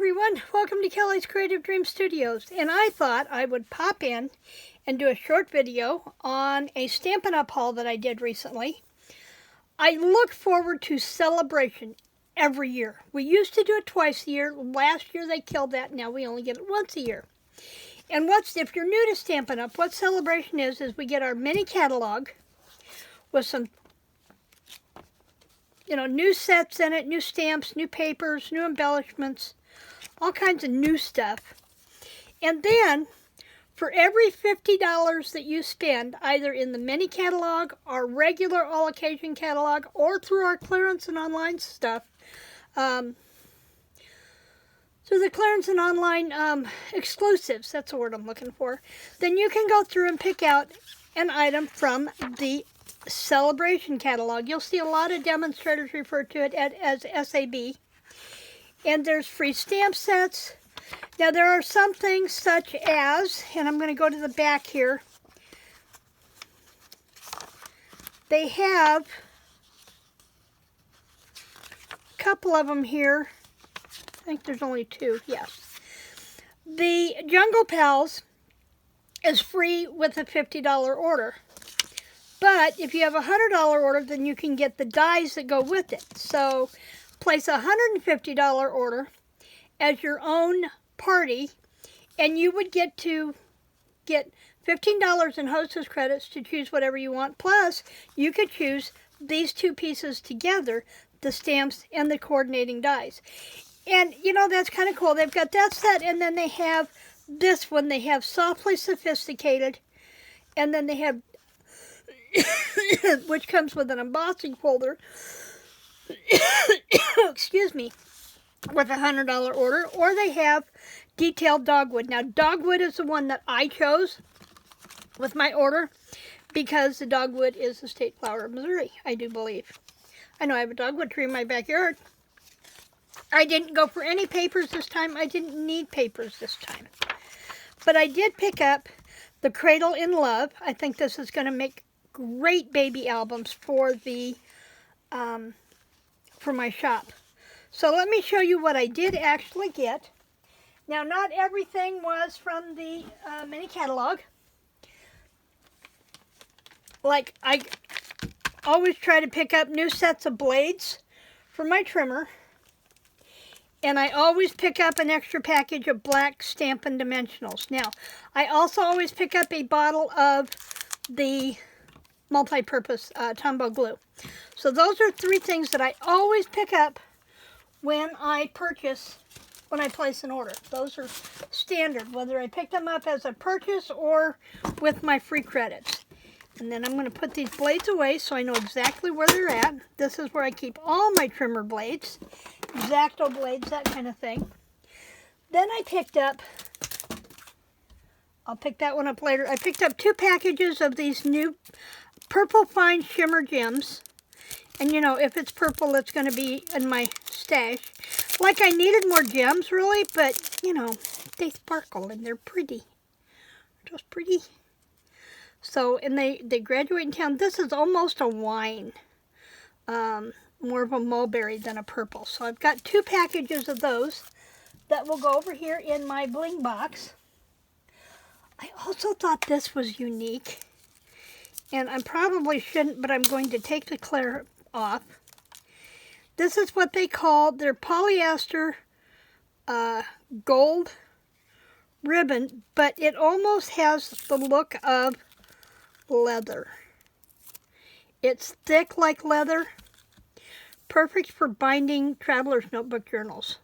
everyone, welcome to Kelly's Creative Dream Studios, and I thought I would pop in and do a short video on a Stampin' Up! Haul that I did recently. I look forward to SaleABration every year. We used to do it twice a year. Last year they killed that, now we only get it once a year. And if you're new to Stampin' Up!, what SaleABration is we get our mini catalog with some new sets in it, new stamps, new papers, new embellishments, all kinds of new stuff. And then, for every $50 that you spend, either in the mini catalog, our regular all-occasion catalog, or through our clearance and online stuff, so the clearance and online exclusives, that's the word I'm looking for, then you can go through and pick out an item from the SaleABration catalog. You'll see a lot of demonstrators refer to it as SAB. And there's free stamp sets. Now there are some things such as, and I'm going to go to the back here, they have a couple of them here. I think there's only two, yes. The Jungle Pals is free with a $50 order. But if you have a $100 order, then you can get the dies that go with it. So place a $150 order as your own party, and you would get $15 in hostess credits to choose whatever you want. Plus, you could choose these two pieces together, the stamps and the coordinating dies. And, that's kind of cool. They've got that set, and then they have this one. They have Softly Sophisticated, and then they have which comes with an embossing folder, excuse me, with a $100 order, or they have Detailed Dogwood. Now, Dogwood is the one that I chose with my order because the dogwood is the state flower of Missouri, I do believe. I know I have a dogwood tree in my backyard. I didn't go for any papers this time. I didn't need papers this time. But I did pick up the Cradle in Love. I think this is going to make great baby albums for for my shop. So let me show you what I did actually get. Now, not everything was from the mini catalog. Like, I always try to pick up new sets of blades for my trimmer. And I always pick up an extra package of black Stampin' Dimensionals. Now, I also always pick up a bottle of the multi-purpose Tombow glue. So those are three things that I always pick up when I place an order. Those are standard, whether I pick them up as a purchase or with my free credits. And then I'm going to put these blades away so I know exactly where they're at. This is where I keep all my trimmer blades, X-Acto blades, that kind of thing. Then I picked up, I'll pick that one up later, I picked up 2 packages of these new Purple Fine Shimmer Gems. And if it's purple, it's going to be in my stash. Like, I needed more gems, really, but, they sparkle and they're pretty. Just pretty. So, and they graduate in town. This is almost a wine. More of a mulberry than a purple. So I've got 2 packages of those that will go over here in my bling box. I also thought this was unique. And I probably shouldn't, but I'm going to take the clear off. This is what they call their polyester gold ribbon, but it almost has the look of leather. It's thick like leather, perfect for binding traveler's notebook journals.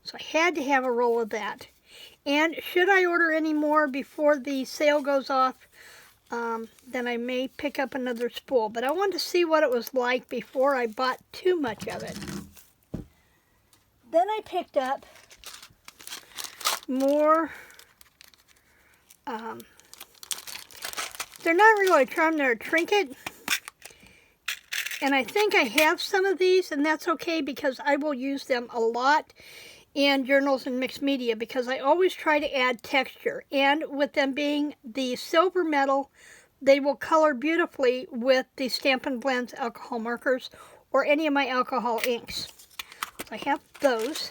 So I had to have a roll of that. And should I order any more before the sale goes off, then I may pick up another spool. But I wanted to see what it was like before I bought too much of it. Then I picked up more, they're not really a charm, they're a trinket. And I think I have some of these, and that's okay because I will use them a lot in journals and mixed media because I always try to add texture. And with them being the silver metal, they will color beautifully with the Stampin' Blends alcohol markers or any of my alcohol inks. So I have those.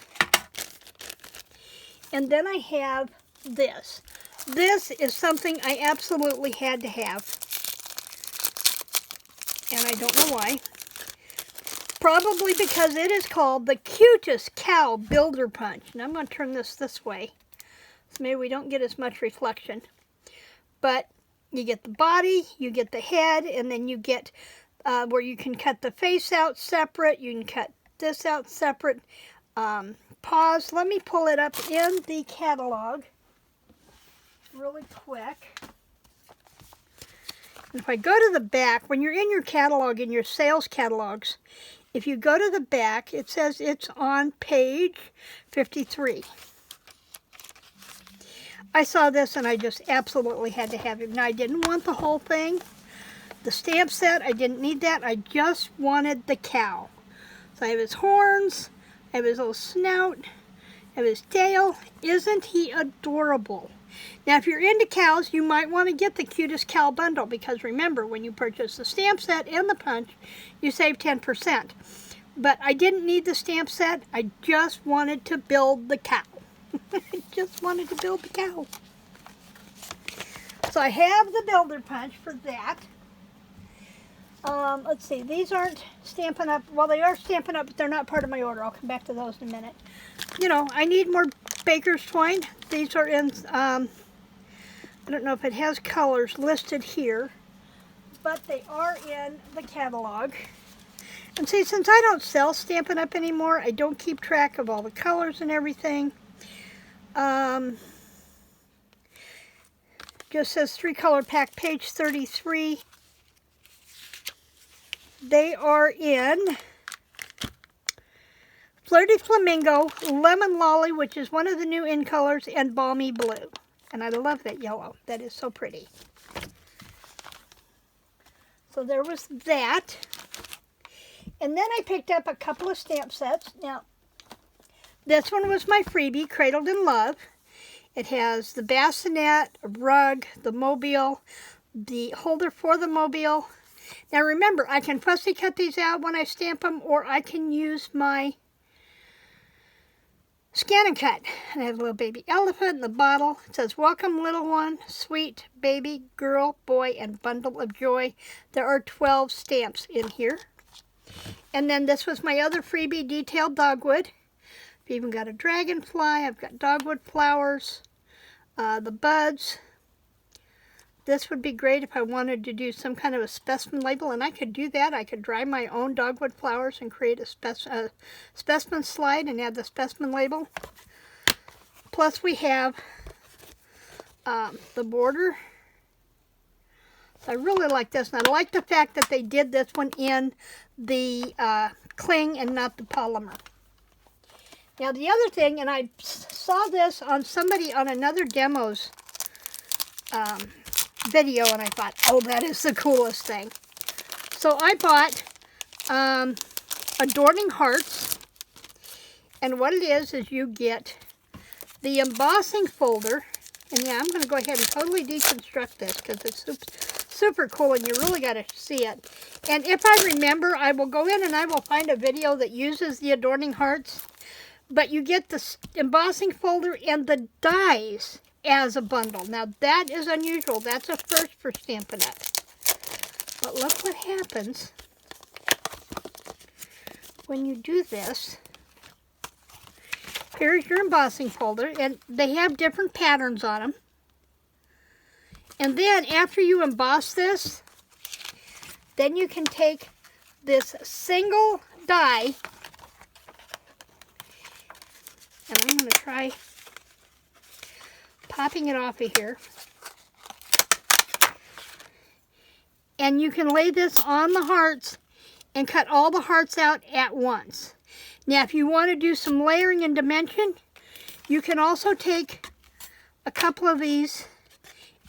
And then I have this. This is something I absolutely had to have. And I don't know why. Probably because it is called the Cutest Cow Builder Punch. And I'm going to turn this way. So maybe we don't get as much reflection. But you get the body, you get the head, and then you get where you can cut the face out separate. You can cut this out separate. Pause. Let me pull it up in the catalog really quick. If I go to the back, when you're in your catalog, in your sales catalogs, if you go to the back, it says it's on page 53. I saw this and I just absolutely had to have it. Now, I didn't want the whole thing. The stamp set, I didn't need that. I just wanted the cow. So I have his horns, I have his little snout, I have his tail. Isn't he adorable? Now, if you're into cows, you might want to get the Cutest Cow bundle, because remember, when you purchase the stamp set and the punch, you save 10%. But I didn't need the stamp set. I just wanted to build the cow. I just wanted to build the cow. So I have the builder punch for that. Let's see, these aren't Stampin' Up. Well, they are Stampin' Up, but they're not part of my order. I'll come back to those in a minute. You know, I need more baker's twine. These are in, I don't know if it has colors listed here, but they are in the catalog. And see, since I don't sell Stampin' Up anymore, I don't keep track of all the colors and everything. Just says 3-color pack, page 33. They are in Flirty Flamingo, Lemon Lolly, which is one of the new in colors, and Balmy Blue. And I love that yellow. That is so pretty. So there was that. And then I picked up a couple of stamp sets. Now, this one was my freebie, Cradled in Love. It has the bassinet, a rug, the mobile, the holder for the mobile. Now remember, I can fussy cut these out when I stamp them, or I can use my scan and cut. And I have a little baby elephant in the bottle. It says, welcome little one, sweet baby, girl, boy, and bundle of joy. There are 12 stamps in here. And then this was my other freebie, detailed dogwood. I've even got a dragonfly. I've got dogwood flowers, the buds. This would be great if I wanted to do some kind of a specimen label, and I could do that. I could dry my own dogwood flowers and create a specimen slide and add the specimen label. Plus we have the border. So I really like this, and I like the fact that they did this one in the cling and not the polymer. Now the other thing, and I saw this on somebody on another demo's video, and I thought, oh, that is the coolest thing. So I bought Adorning Hearts, and what it is you get the embossing folder, and yeah, I'm going to go ahead and totally deconstruct this because it's super cool, and you really got to see it. And if I remember, I will go in and I will find a video that uses the Adorning Hearts, but you get the embossing folder and the dies as a bundle. Now that is unusual. That's a first for Stampin' Up. But look what happens when you do this. Here's your embossing folder, and they have different patterns on them. And then after you emboss this, then you can take this single die, and I'm going to try popping it off of here. And you can lay this on the hearts and cut all the hearts out at once. Now, if you want to do some layering and dimension, you can also take a couple of these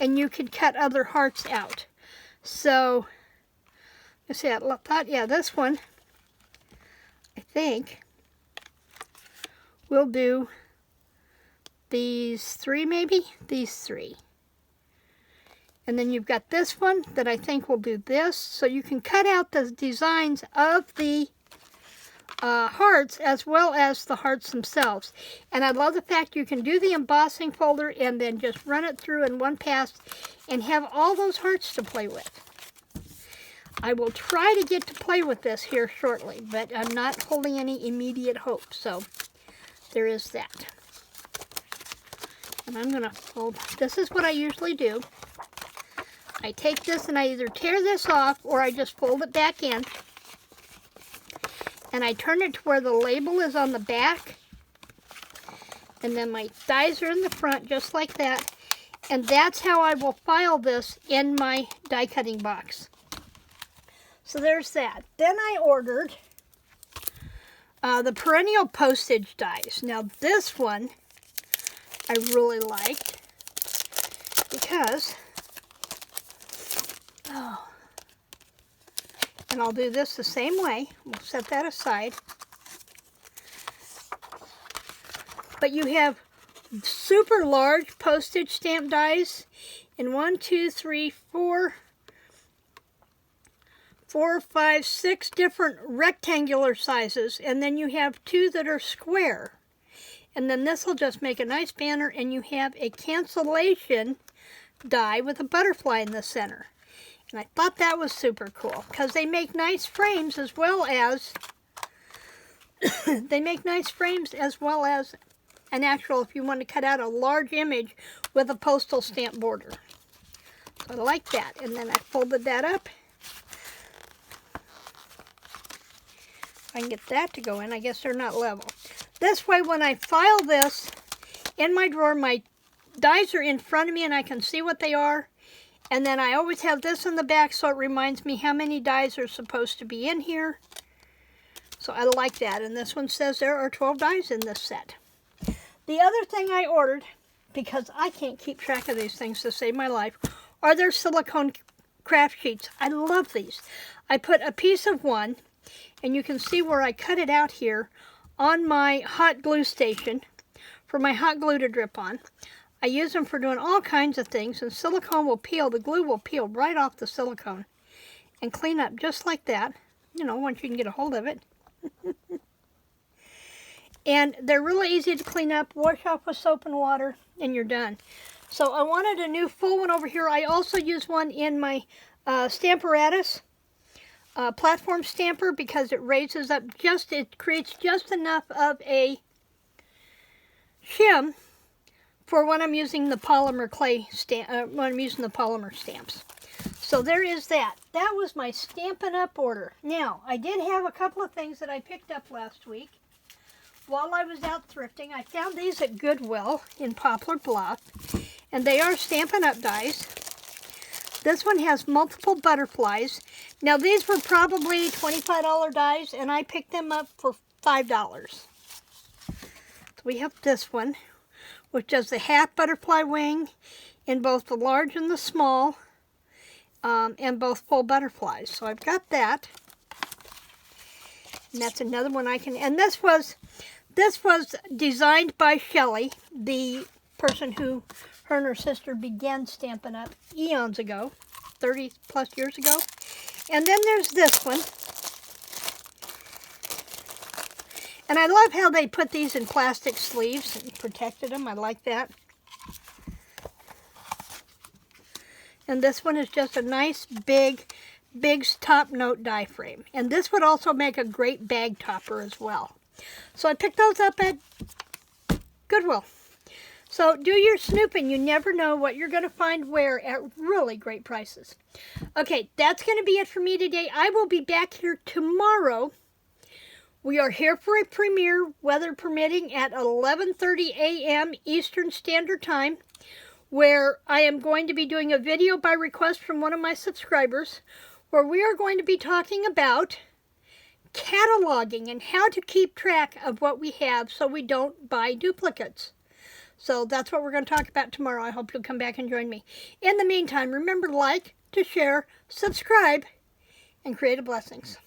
and you can cut other hearts out. So, let's see, I thought, yeah, this one, I think, we'll do these three, maybe? These three. And then you've got this one that I think will do this. So you can cut out the designs of the hearts as well as the hearts themselves. And I love the fact you can do the embossing folder and then just run it through in one pass and have all those hearts to play with. I will try to get to play with this here shortly, but I'm not holding any immediate hope, so there is that. And I'm going to fold. This is what I usually do. I take this and I either tear this off or I just fold it back in. And I turn it to where the label is on the back. And then my dies are in the front just like that. And that's how I will file this in my die cutting box. So there's that. Then I ordered the perennial postage dies. Now this one I really liked because, and I'll do this the same way. We'll set that aside. But you have super large postage stamp dies in 1, 2, 3, 4, 5, 6 different rectangular sizes, and then you have 2 that are square. And then this will just make a nice banner, and you have a cancellation die with a butterfly in the center. And I thought that was super cool because they make nice frames as well as an actual, if you want to cut out a large image with a postal stamp border. So I like that. And then I folded that up. I can get that to go in. I guess they're not level. This way, when I file this in my drawer, my dies are in front of me and I can see what they are. And then I always have this in the back so it reminds me how many dies are supposed to be in here. So I like that. And this one says there are 12 dies in this set. The other thing I ordered, because I can't keep track of these things to save my life, are their silicone craft sheets. I love these. I put a piece of one, and you can see where I cut it out here on my hot glue station for my hot glue to drip on. I use them for doing all kinds of things, and silicone will peel, the glue will peel right off the silicone and clean up just like that, you know, once you can get a hold of it. And they're really easy to clean up, wash off with soap and water, and you're done. So I wanted a new full one over here. I also use one in my STAMPINUP platform stamper because it raises up it creates just enough of a shim for when I'm using the polymer stamps. So there is that. That was my Stampin' Up! Order. Now, I did have a couple of things that I picked up last week while I was out thrifting. I found these at Goodwill in Poplar Bluff, and they are Stampin' Up! Dies. This one has multiple butterflies. Now, these were probably $25 dies, and I picked them up for $5. So we have this one, which does the half butterfly wing in both the large and the small, and both full butterflies. So I've got that. And that's another one I can, and this was designed by Shelley, the person who, her and her sister began Stampin' Up! Eons ago, 30 plus years ago. And then there's this one. And I love how they put these in plastic sleeves and protected them. I like that. And this one is just a nice big top note die frame. And this would also make a great bag topper as well. So I picked those up at Goodwill. So do your snooping. You never know what you're going to find where at really great prices. Okay, that's going to be it for me today. I will be back here tomorrow. We are here for a premiere, weather permitting, at 11:30 a.m. Eastern Standard Time, where I am going to be doing a video by request from one of my subscribers, where we are going to be talking about cataloging and how to keep track of what we have so we don't buy duplicates. So that's what we're going to talk about tomorrow. I hope you'll come back and join me. In the meantime, remember to like, to share, subscribe, and create blessings.